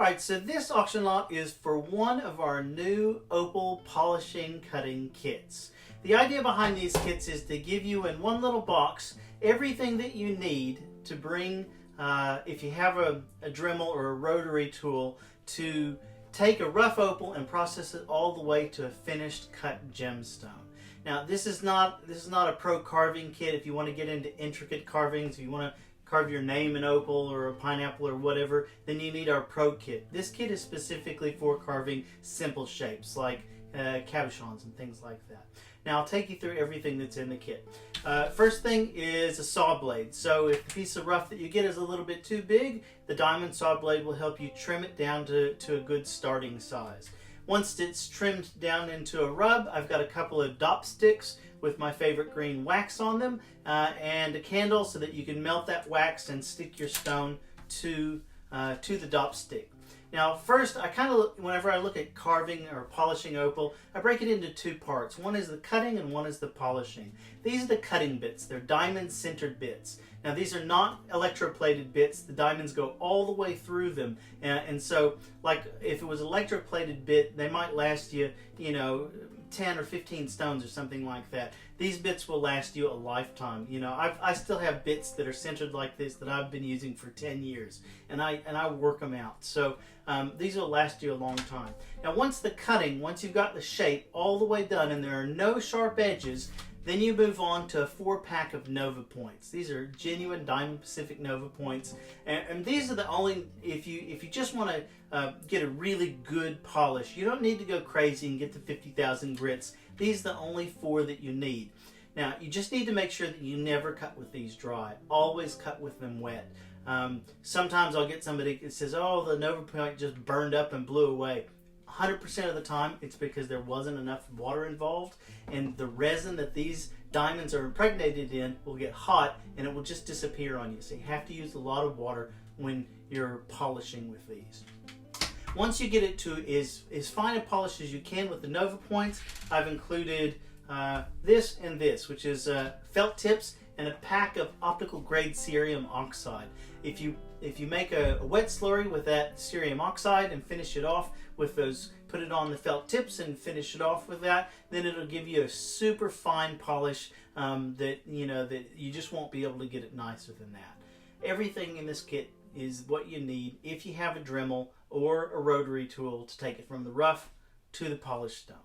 Alright, so this auction lot is for one of our new Opal polishing cutting kits. The idea behind these kits is to give you in one little box everything that you need to bring, if you have a Dremel or a rotary tool, to take a rough opal and process it all the way to a finished cut gemstone. Now this is not a pro carving kit. If you want to get into intricate carvings, if you want to carve your name in opal or a pineapple or whatever, then you need our pro kit. This kit is specifically for carving simple shapes like cabochons and things like that. Now I'll take you through everything that's in the kit. First thing is a saw blade. So if the piece of rough that you get is a little bit too big, the diamond saw blade will help you trim it down to a good starting size. Once it's trimmed down into a rub, I've got a couple of dop sticks with my favorite green wax on them, and a candle so that you can melt that wax and stick your stone to the dop stick. Now first, whenever I look at carving or polishing opal, I break it into two parts. One is the cutting and one is the polishing. These are the cutting bits. They're diamond centered bits. Now these are not electroplated bits. The diamonds go all the way through them, and so like if it was electroplated bit, they might last you, 10 or 15 stones or something like that. These bits will last you a lifetime. I still have bits that are centered like this that I've been using for 10 years, and I work them out. So these will last you a long time. Now once you've got the shape all the way done and there are no sharp edges, then you move on to a 4-pack of Nova points. These are genuine Diamond Pacific Nova points, and these are the only, if you just want to get a really good polish, you don't need to go crazy and get the 50,000 grits. These are the only 4 that you need. Now you just need to make sure that you never cut with these dry. Always cut with them wet. Sometimes I'll get somebody that says, oh, the Nova point just burned up and blew away. 100% of the time it's because there wasn't enough water involved, and the resin that these diamonds are impregnated in will get hot and it will just disappear on you. So you have to use a lot of water when you're polishing with these. Once you get it to as fine a polish as you can with the Nova points, I've included this and this, which is felt tips and a pack of optical grade cerium oxide. If you make a wet slurry with that cerium oxide and finish it off with those, put it on the felt tips and finish it off with that, then it'll give you a super fine polish that you just won't be able to get it nicer than that. Everything in this kit is what you need if you have a Dremel or a rotary tool to take it from the rough to the polished stone.